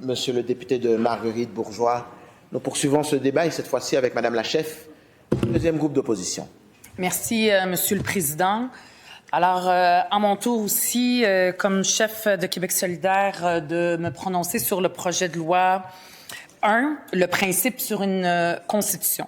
Monsieur le député de Marguerite Bourgeois, nous poursuivons ce débat et cette fois-ci avec Madame la chef du deuxième groupe d'opposition. Merci, Monsieur le Président. Alors, à mon tour aussi, comme chef de Québec solidaire, de me prononcer sur le projet de loi 1, le principe sur une constitution.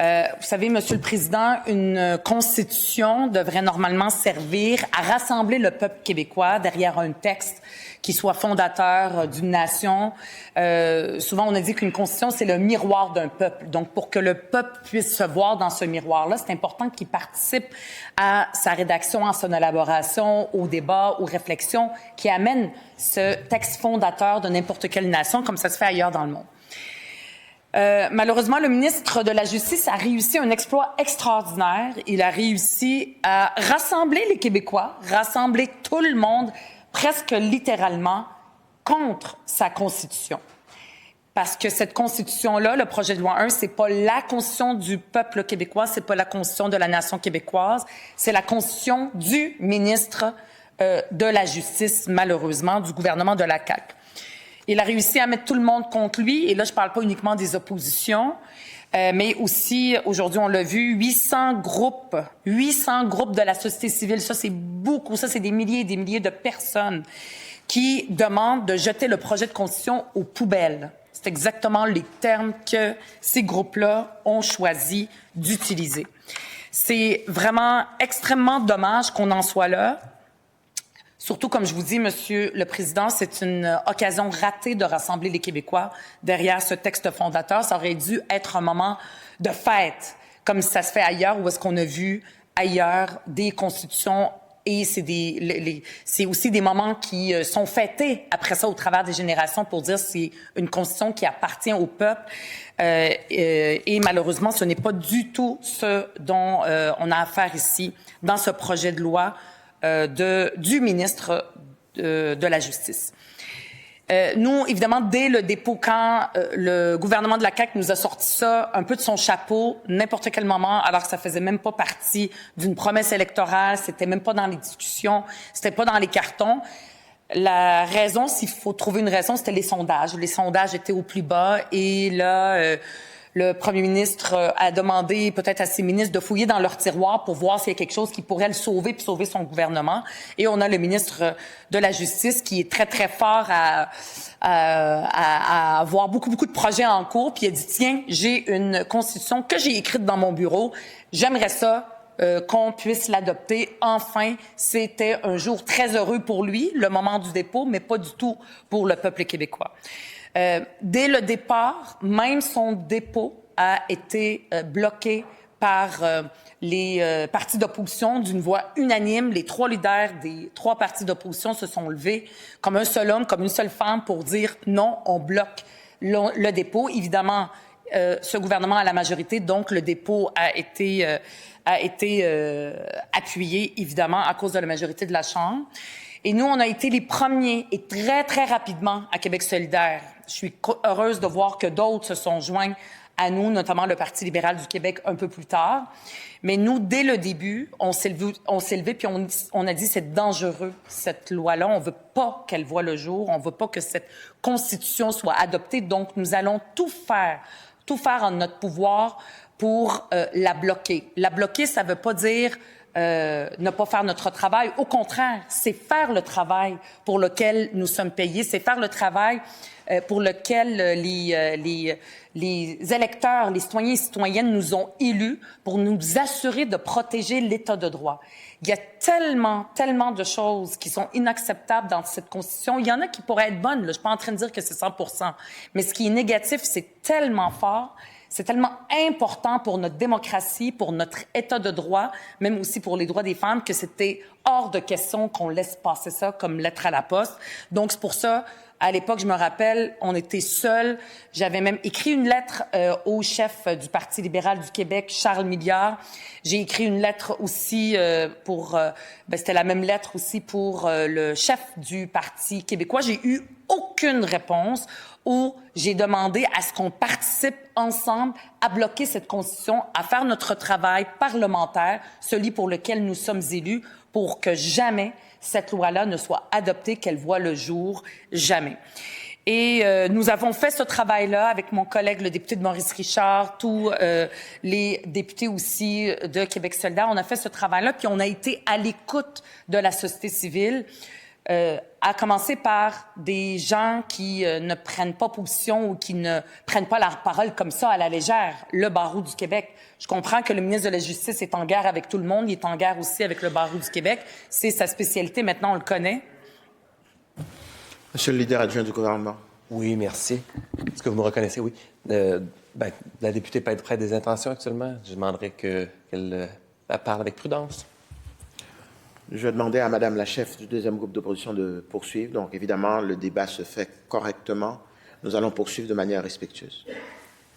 Vous savez, Monsieur le Président, une constitution devrait normalement servir à rassembler le peuple québécois derrière un texte qui soit fondateur d'une nation. Souvent, on a dit qu'une constitution, c'est le miroir d'un peuple. Donc, pour que le peuple puisse se voir dans ce miroir-là, c'est important qu'il participe à sa rédaction, à son élaboration, au débat, aux réflexions qui amènent ce texte fondateur de n'importe quelle nation, comme ça se fait ailleurs dans le monde. Malheureusement, le ministre de la Justice a réussi un exploit extraordinaire. Il a réussi à rassembler les Québécois, rassembler tout le monde, presque littéralement, contre sa Constitution. Parce que cette Constitution-là, le projet de loi 1, c'est pas la Constitution du peuple québécois, c'est pas la Constitution de la nation québécoise, c'est la Constitution du ministre de la Justice, malheureusement, du gouvernement de la CAQ. Il a réussi à mettre tout le monde contre lui, et là, je parle pas uniquement des oppositions, mais aussi, aujourd'hui, on l'a vu, 800 groupes de la société civile, ça, c'est beaucoup, ça, c'est des milliers et des milliers de personnes qui demandent de jeter le projet de constitution aux poubelles. C'est exactement les termes que ces groupes-là ont choisi d'utiliser. C'est vraiment extrêmement dommage qu'on en soit là. Surtout, comme je vous dis, Monsieur le Président, c'est une occasion ratée de rassembler les Québécois derrière ce texte fondateur. Ça aurait dû être un moment de fête, comme ça se fait ailleurs, où est-ce qu'on a vu ailleurs des constitutions et c'est aussi des moments qui sont fêtés après ça au travers des générations pour dire que c'est une constitution qui appartient au peuple. Et malheureusement, ce n'est pas du tout ce dont on a affaire ici dans ce projet de loi du ministre de la Justice. Nous, évidemment, dès le dépôt, quand le gouvernement de la CAQ nous a sorti ça un peu de son chapeau, n'importe quel moment, alors que ça faisait même pas partie d'une promesse électorale, c'était même pas dans les discussions, c'était pas dans les cartons. La raison, s'il faut trouver une raison, c'était les sondages. Les sondages étaient au plus bas et là, le premier ministre a demandé peut-être à ses ministres de fouiller dans leur tiroir pour voir s'il y a quelque chose qui pourrait le sauver puis sauver son gouvernement. Et on a le ministre de la Justice qui est très, très fort à avoir beaucoup de projets en cours. Puis il a dit, tiens, j'ai une constitution que j'ai écrite dans mon bureau. J'aimerais ça qu'on puisse l'adopter. Enfin, c'était un jour très heureux pour lui, le moment du dépôt, mais pas du tout pour le peuple québécois. Dès le départ, même son dépôt a été bloqué par les partis d'opposition d'une voix unanime. Les 3 leaders des 3 partis d'opposition se sont levés comme un seul homme, comme une seule femme pour dire non, on bloque le dépôt. Évidemment, ce gouvernement a la majorité, donc le dépôt a été appuyé, évidemment, à cause de la majorité de la Chambre. Et nous, on a été les premiers et très, très rapidement à Québec solidaire. Je suis heureuse de voir que d'autres se sont joints à nous, notamment le Parti libéral du Québec un peu plus tard. Mais nous, dès le début, on s'est levé puis on a dit c'est dangereux, cette loi-là. On veut pas qu'elle voie le jour. On veut pas que cette constitution soit adoptée. Donc, nous allons tout faire en notre pouvoir pour la bloquer. La bloquer, ça veut pas dire ne pas faire notre travail. Au contraire, c'est faire le travail pour lequel nous sommes payés. C'est faire le travail pour lequel les électeurs, les citoyens et citoyennes nous ont élus pour nous assurer de protéger l'État de droit. Il y a tellement de choses qui sont inacceptables dans cette Constitution. Il y en a qui pourraient être bonnes. Là. Je suis pas en train de dire que c'est 100%. Mais ce qui est négatif, c'est tellement fort. C'est tellement important pour notre démocratie, pour notre État de droit, même aussi pour les droits des femmes, que c'était hors de question qu'on laisse passer ça comme lettre à la poste. Donc, c'est pour ça, à l'époque, je me rappelle, on était seuls. J'avais même écrit une lettre au chef du Parti libéral du Québec, Charles Milliard. J'ai écrit une lettre aussi c'était la même lettre aussi pour le chef du Parti québécois. J'ai eu aucune réponse où j'ai demandé à ce qu'on participe ensemble à bloquer cette Constitution, à faire notre travail parlementaire, celui pour lequel nous sommes élus, pour que jamais cette loi-là ne soit adoptée, qu'elle voie le jour, jamais. Et nous avons fait ce travail-là avec mon collègue, le député de Maurice Richard, tous les députés aussi de Québec solidaire. On a fait ce travail-là, puis on a été à l'écoute de la société civile, à commencer par des gens qui ne prennent pas position ou qui ne prennent pas la parole comme ça à la légère, le barreau du Québec. Je comprends que le ministre de la Justice est en guerre avec tout le monde, il est en guerre aussi avec le barreau du Québec. C'est sa spécialité, maintenant on le connaît. Monsieur le leader adjoint du gouvernement. Oui, merci. Est-ce que vous me reconnaissez? Oui. La députée peut être près des intentions actuellement. Je demanderais qu'elle parle avec prudence. Je vais demander à Madame la chef du deuxième groupe d'opposition de poursuivre. Donc, évidemment, le débat se fait correctement. Nous allons poursuivre de manière respectueuse.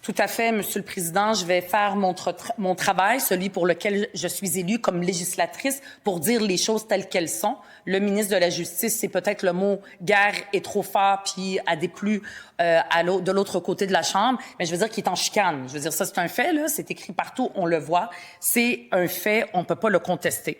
Tout à fait, Monsieur le Président. Je vais faire mon travail, celui pour lequel je suis élue comme législatrice, pour dire les choses telles qu'elles sont. Le ministre de la Justice, c'est peut-être le mot « guerre » est trop fort, puis a déplu de l'autre côté de la Chambre, mais je veux dire qu'il est en chicane. Je veux dire, ça, c'est un fait, là. C'est écrit partout, on le voit. C'est un fait, on ne peut pas le contester.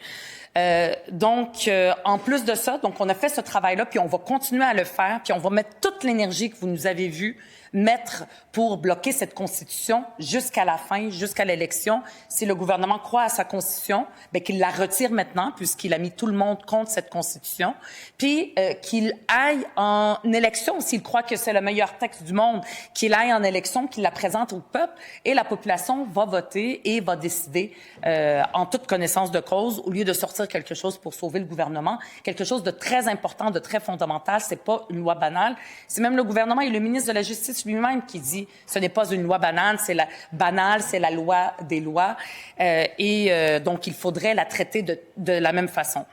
En plus de ça, on a fait ce travail-là, puis on va continuer à le faire, puis on va mettre toute l'énergie que vous nous avez vue mettre pour bloquer cette Constitution jusqu'à la fin, jusqu'à l'élection. Si le gouvernement croit à sa Constitution, qu'il la retire maintenant, puisqu'il a mis tout le monde contre cette Constitution, puis qu'il aille en élection, s'il croit que c'est le meilleur texte du monde, qu'il aille en élection, qu'il la présente au peuple, et la population va voter et va décider en toute connaissance de cause, au lieu de sortir quelque chose pour sauver le gouvernement, quelque chose de très important, de très fondamental. C'est pas une loi banale. C'est même le gouvernement et le ministre de la Justice lui-même qui dit ce n'est pas une loi banale, c'est la loi des lois. Donc, il faudrait la traiter de la même façon.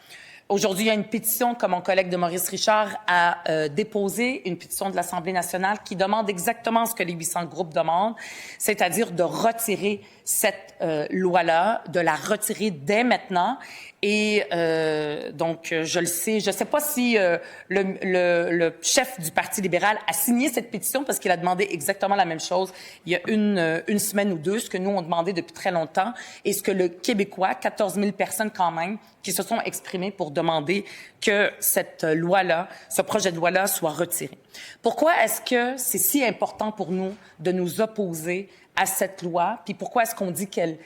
Aujourd'hui, il y a une pétition que mon collègue de Maurice Richard a déposée, une pétition de l'Assemblée nationale qui demande exactement ce que les 800 groupes demandent, c'est-à-dire de retirer cette loi-là, de la retirer dès maintenant. Et je le sais, je ne sais pas si le chef du Parti libéral a signé cette pétition parce qu'il a demandé exactement la même chose il y a une semaine ou deux, ce que nous on demandait depuis très longtemps, et ce que le Québécois, 14 000 personnes quand même, qui se sont exprimées pour demander que cette loi-là, ce projet de loi-là soit retiré. Pourquoi est-ce que c'est si important pour nous de nous opposer à cette loi? Puis pourquoi est-ce qu'on dit qu'elle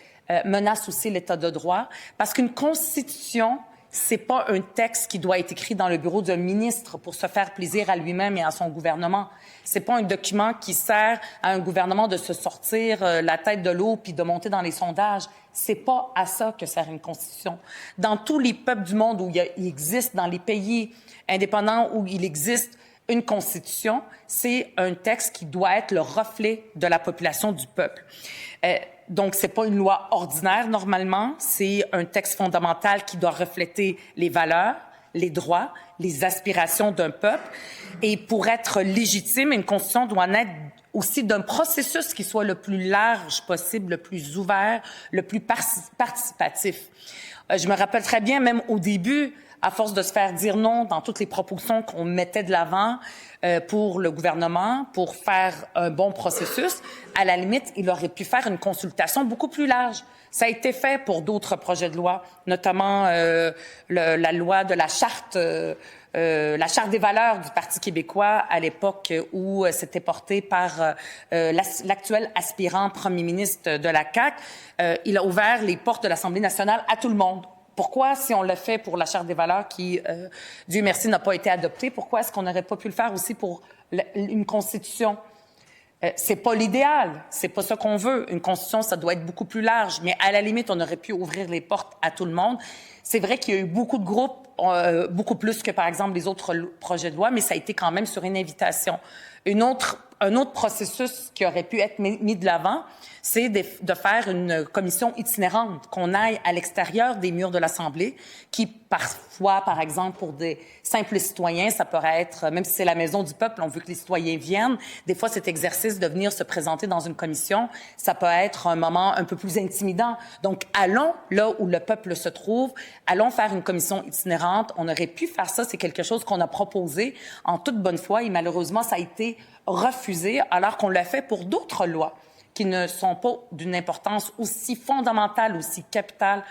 menace aussi l'État de droit? Parce qu'une constitution, c'est pas un texte qui doit être écrit dans le bureau d'un ministre pour se faire plaisir à lui-même et à son gouvernement. C'est pas un document qui sert à un gouvernement de se sortir la tête de l'eau puis de monter dans les sondages. C'est pas à ça que sert une constitution. Dans tous les peuples du monde où il existe, dans les pays indépendants où il existe une constitution, c'est un texte qui doit être le reflet de la population du peuple. Donc, c'est pas une loi ordinaire, normalement. C'est un texte fondamental qui doit refléter les valeurs, les droits, les aspirations d'un peuple. Et pour être légitime, une constitution doit naître aussi d'un processus qui soit le plus large possible, le plus ouvert, le plus participatif. Je me rappelle très bien, même au début, à force de se faire dire non dans toutes les propositions qu'on mettait de l'avant pour le gouvernement, pour faire un bon processus, à la limite, il aurait pu faire une consultation beaucoup plus large. Ça a été fait pour d'autres projets de loi, notamment la loi de la charte des valeurs du Parti québécois à l'époque où c'était porté par l'actuel aspirant premier ministre de la CAQ. Il a ouvert les portes de l'Assemblée nationale à tout le monde. Pourquoi, si on l'a fait pour la Charte des valeurs qui, Dieu merci, n'a pas été adoptée, pourquoi est-ce qu'on n'aurait pas pu le faire aussi pour une Constitution? C'est pas l'idéal, c'est pas ça qu'on veut. Une Constitution, ça doit être beaucoup plus large, mais à la limite, on aurait pu ouvrir les portes à tout le monde. C'est vrai qu'il y a eu beaucoup de groupes, beaucoup plus que, par exemple, les autres projets de loi, mais ça a été quand même sur une invitation. Un autre processus qui aurait pu être mis de l'avant, c'est de faire une commission itinérante, qu'on aille à l'extérieur des murs de l'Assemblée, qui parfois, par exemple, pour des simples citoyens, ça pourrait être, même si c'est la maison du peuple, on veut que les citoyens viennent, des fois cet exercice de venir se présenter dans une commission, ça peut être un moment un peu plus intimidant. Donc, allons là où le peuple se trouve, allons faire une commission itinérante. On aurait pu faire ça, c'est quelque chose qu'on a proposé en toute bonne foi et malheureusement, ça a été refusé alors qu'on l'a fait pour d'autres lois qui ne sont pas d'une importance aussi fondamentale, aussi capitale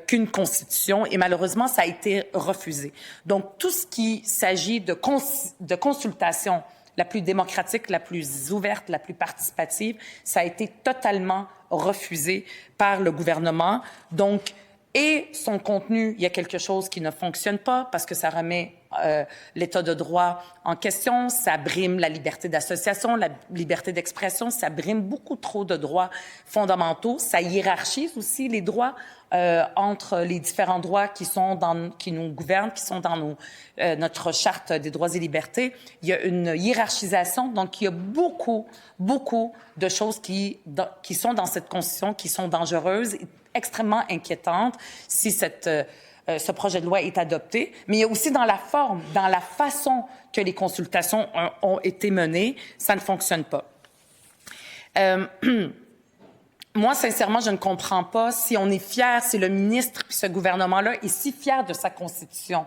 qu'une constitution. Et malheureusement, ça a été refusé. Donc, tout ce qui s'agit de consultation la plus démocratique, la plus ouverte, la plus participative. Ça a été totalement refusé par le gouvernement. Donc, et son contenu, il y a quelque chose qui ne fonctionne pas parce que ça remet l'état de droit en question, ça brime la liberté d'association, la liberté d'expression, ça brime beaucoup trop de droits fondamentaux, ça hiérarchise aussi les droits entre les différents droits qui nous gouvernent, qui sont dans notre charte des droits et libertés. Il y a une hiérarchisation, donc il y a beaucoup de choses qui sont dans cette Constitution qui sont dangereuses, extrêmement inquiétantes si ce projet de loi est adopté, mais il y a aussi dans la forme, dans la façon que les consultations ont été menées, ça ne fonctionne pas. Moi, sincèrement, je ne comprends pas si on est fier, si le ministre puis ce gouvernement-là est si fier de sa Constitution,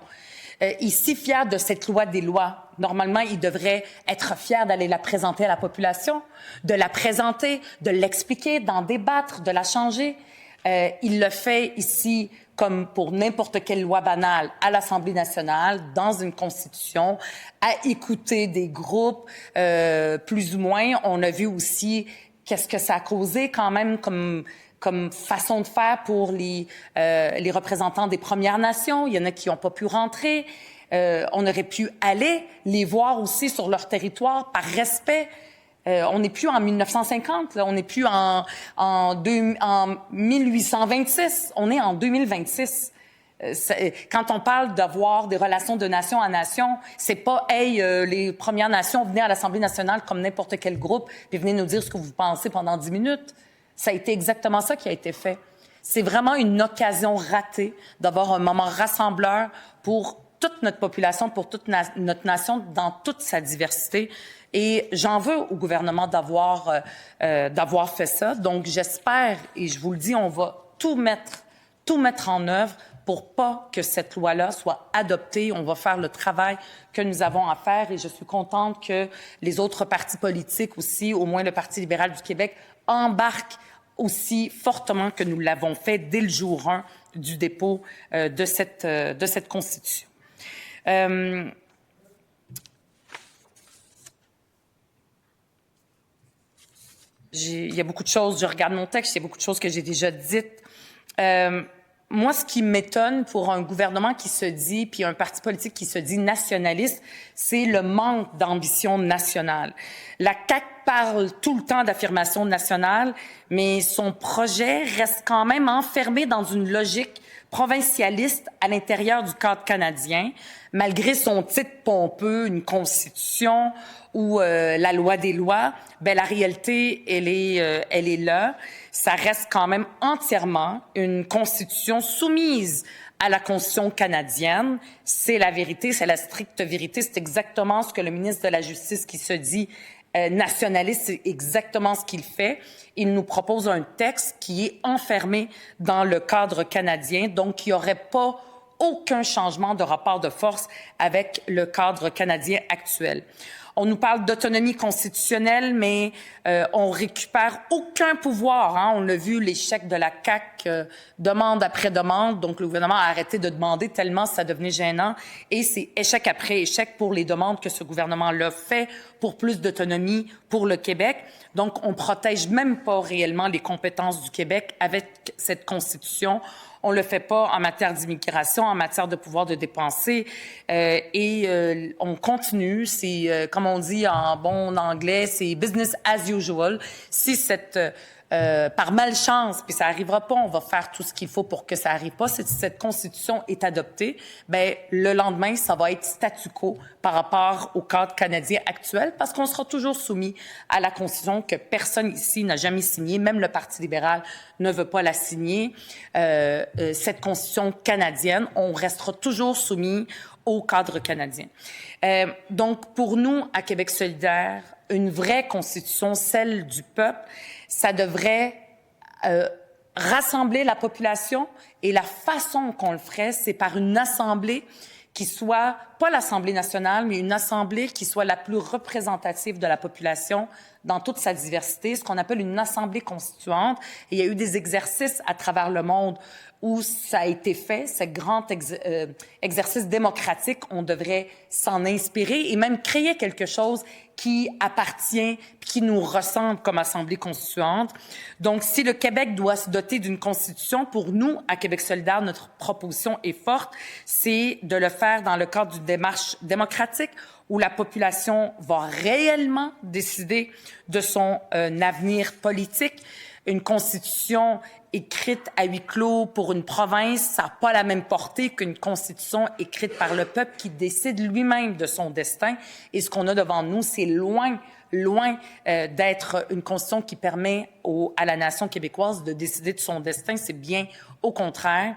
est si fier de cette loi des lois. Normalement, il devrait être fier d'aller la présenter à la population, de la présenter, de l'expliquer, d'en débattre, de la changer. Il le fait ici comme pour n'importe quelle loi banale à l'Assemblée nationale, dans une Constitution, à écouter des groupes, plus ou moins. On a vu aussi qu'est-ce que ça a causé quand même comme façon de faire pour les représentants des Premières Nations. Il y en a qui n'ont pas pu rentrer. On aurait pu aller les voir aussi sur leur territoire par respect. On n'est plus en 1950, là. On n'est plus en 1826, on est en 2026. Quand on parle d'avoir des relations de nation à nation, c'est pas « Hey, les Premières Nations, venez à l'Assemblée nationale comme n'importe quel groupe, puis venez nous dire ce que vous pensez pendant 10 minutes ». Ça a été exactement ça qui a été fait. C'est vraiment une occasion ratée d'avoir un moment rassembleur pour toute notre population, pour toute notre nation, dans toute sa diversité. Et j'en veux au gouvernement d'avoir fait ça. Donc, j'espère, et je vous le dis, on va tout mettre en œuvre pour pas que cette loi-là soit adoptée. On va faire le travail que nous avons à faire et je suis contente que les autres partis politiques aussi, au moins le Parti libéral du Québec, embarquent aussi fortement que nous l'avons fait dès le jour 1 du dépôt de cette Constitution. Il y a beaucoup de choses, je regarde mon texte, il y a beaucoup de choses que j'ai déjà dites. Moi, ce qui m'étonne pour un gouvernement qui se dit, puis un parti politique qui se dit nationaliste, c'est le manque d'ambition nationale. La CAQ parle tout le temps d'affirmation nationale, mais son projet reste quand même enfermé dans une logique provincialiste à l'intérieur du cadre canadien, malgré son titre pompeux, une constitution ou la loi des lois. Ben la réalité, elle est là. Ça reste quand même entièrement une constitution soumise à la Constitution canadienne. C'est la vérité, c'est la stricte vérité. C'est exactement ce que le ministre de la Justice qui se dit nationaliste, c'est exactement ce qu'il fait. Il nous propose un texte qui est enfermé dans le cadre canadien, donc il n'y aurait pas aucun changement de rapport de force avec le cadre canadien actuel. On nous parle d'autonomie constitutionnelle, mais on récupère aucun pouvoir. Hein. On l'a vu, l'échec de la CAQ, demande après demande. Donc, le gouvernement a arrêté de demander tellement ça devenait gênant. Et c'est échec après échec pour les demandes que ce gouvernement-là fait pour plus d'autonomie pour le Québec. Donc, on protège même pas réellement les compétences du Québec avec cette Constitution. On le fait pas en matière d'immigration, en matière de pouvoir de dépenser. On continue. C'est, comme on dit en bon anglais, c'est business as usual. Si par malchance, puis ça arrivera pas, on va faire tout ce qu'il faut pour que ça arrive pas. Si cette Constitution est adoptée, ben le lendemain, ça va être statu quo par rapport au cadre canadien actuel, parce qu'on sera toujours soumis à la Constitution que personne ici n'a jamais signée, même le Parti libéral ne veut pas la signer. Cette Constitution canadienne, on restera toujours soumis au cadre canadien. Donc, pour nous, à Québec solidaire, une vraie Constitution, celle du peuple, ça devrait rassembler la population et la façon qu'on le ferait, c'est par une assemblée qui soit, pas l'Assemblée nationale, mais une assemblée qui soit la plus représentative de la population dans toute sa diversité, ce qu'on appelle une assemblée constituante. Et il y a eu des exercices à travers le monde où ça a été fait, ce grand exercice démocratique, on devrait s'en inspirer et même créer quelque chose qui appartient, qui nous ressemble comme Assemblée constituante. Donc, si le Québec doit se doter d'une constitution, pour nous, à Québec solidaire, notre proposition est forte, c'est de le faire dans le cadre d'une démarche démocratique où la population va réellement décider de son avenir politique. Une constitution écrite à huis clos pour une province, ça n'a pas la même portée qu'une constitution écrite par le peuple qui décide lui-même de son destin. Et ce qu'on a devant nous, c'est loin d'être une constitution qui permet à la nation québécoise de décider de son destin. C'est bien au contraire.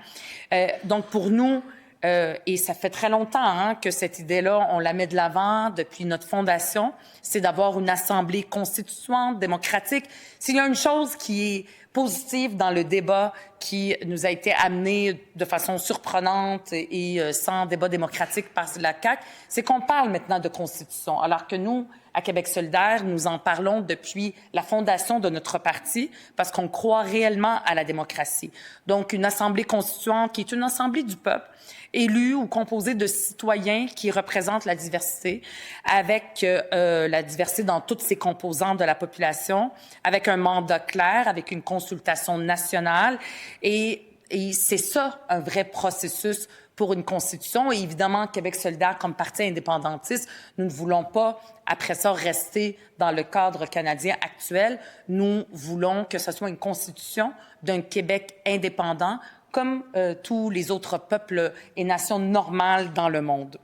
Donc, pour nous, et ça fait très longtemps que cette idée-là, on la met de l'avant depuis notre fondation, c'est d'avoir une assemblée constituante, démocratique. S'il y a une chose qui est positive dans le débat qui nous a été amené de façon surprenante et sans débat démocratique par la CAQ, c'est qu'on parle maintenant de constitution, alors que nous, à Québec solidaire, nous en parlons depuis la fondation de notre parti parce qu'on croit réellement à la démocratie. Donc, une assemblée constituante qui est une assemblée du peuple, élue ou composée de citoyens qui représentent la diversité, avec la diversité dans toutes ses composantes de la population, avec un mandat clair, avec une consultation nationale. Et c'est ça, un vrai processus pour une constitution. Et évidemment, Québec solidaire, comme parti indépendantiste, nous ne voulons pas, après ça, rester dans le cadre canadien actuel. Nous voulons que ce soit une constitution d'un Québec indépendant, comme tous les autres peuples et nations normales dans le monde.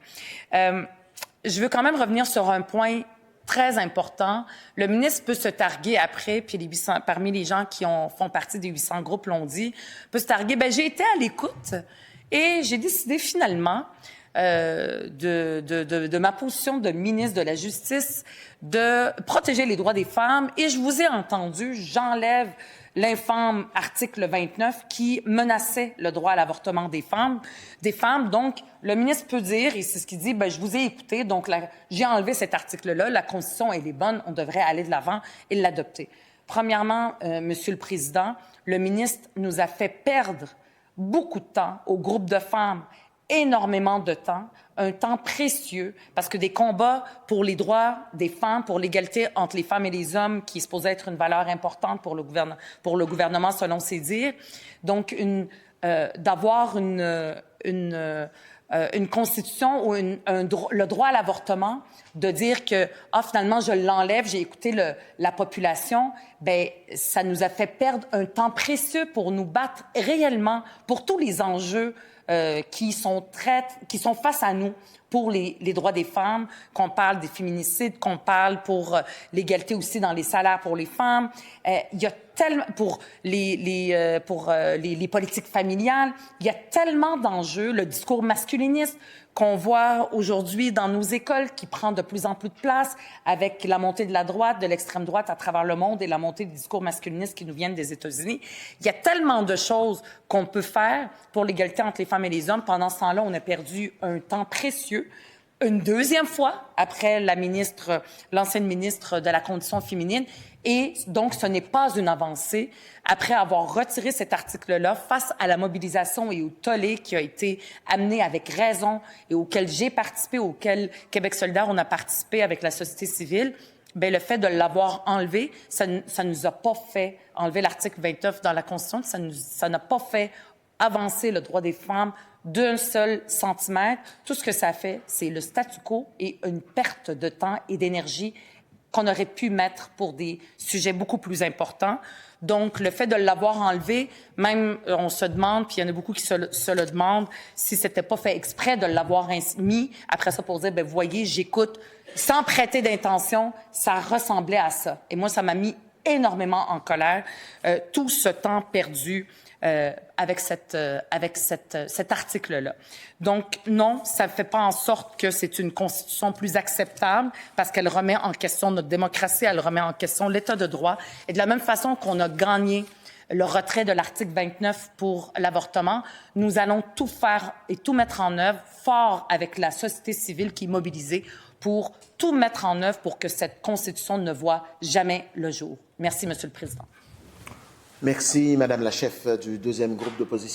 Je veux quand même revenir sur un point très important. Le ministre peut se targuer après, puis parmi les gens qui font partie des 800 groupes l'ont dit, peut se targuer, j'ai été à l'écoute et j'ai décidé finalement de ma position de ministre de la Justice de protéger les droits des femmes et je vous ai entendu, j'enlève l'infâme article 29 qui menaçait le droit à l'avortement des femmes. Donc, le ministre peut dire, et c'est ce qu'il dit, je vous ai écouté, donc j'ai enlevé cet article-là, la Constitution, elle est bonne, on devrait aller de l'avant et l'adopter. Premièrement, Monsieur le Président, le ministre nous a fait perdre beaucoup de temps au groupe de femmes, énormément de temps, un temps précieux, parce que des combats pour les droits des femmes, pour l'égalité entre les femmes et les hommes, qui est supposé être une valeur importante pour le gouvernement selon ses dires. Donc, d'avoir une constitution ou le droit à l'avortement, de dire que finalement je l'enlève, j'ai écouté la population, ça nous a fait perdre un temps précieux pour nous battre réellement pour tous les enjeux qui sont face à nous pour les droits des femmes, qu'on parle des féminicides, qu'on parle pour l'égalité aussi dans les salaires pour les femmes. Il y a tellement pour les politiques familiales, il y a tellement d'enjeux, le discours masculiniste qu'on voit aujourd'hui dans nos écoles qui prend de plus en plus de place avec la montée de la droite, de l'extrême droite à travers le monde et la montée du discours masculiniste qui nous viennent des États-Unis. Il y a tellement de choses qu'on peut faire pour l'égalité entre les femmes et les hommes. Pendant ce temps-là, on a perdu un temps précieux. Une deuxième fois, après l'ancienne ministre de la Condition féminine. Et donc, ce n'est pas une avancée après avoir retiré cet article-là face à la mobilisation et au tollé qui a été amené avec raison et auquel j'ai participé, auquel Québec solidaire, on a participé avec la société civile. Le fait de l'avoir enlevé, ça nous a pas fait enlever l'article 29 dans la Constitution, ça n'a pas fait avancer le droit des femmes d'un seul centimètre. Tout ce que ça fait, c'est le statu quo et une perte de temps et d'énergie qu'on aurait pu mettre pour des sujets beaucoup plus importants. Donc, le fait de l'avoir enlevé, même on se demande, puis il y en a beaucoup qui se le demandent, si c'était pas fait exprès de l'avoir mis, après ça pour dire, voyez, j'écoute, sans prêter d'intention, ça ressemblait à ça. Et moi, ça m'a mis énormément en colère, tout ce temps perdu avec cet article-là. Donc, non, ça ne fait pas en sorte que c'est une constitution plus acceptable parce qu'elle remet en question notre démocratie, elle remet en question l'état de droit. Et de la même façon qu'on a gagné le retrait de l'article 29 pour l'avortement, nous allons tout faire et tout mettre en œuvre fort avec la société civile qui est mobilisée pour tout mettre en œuvre pour que cette constitution ne voie jamais le jour. Merci, Monsieur le Président. Merci, Madame la chef du deuxième groupe d'opposition.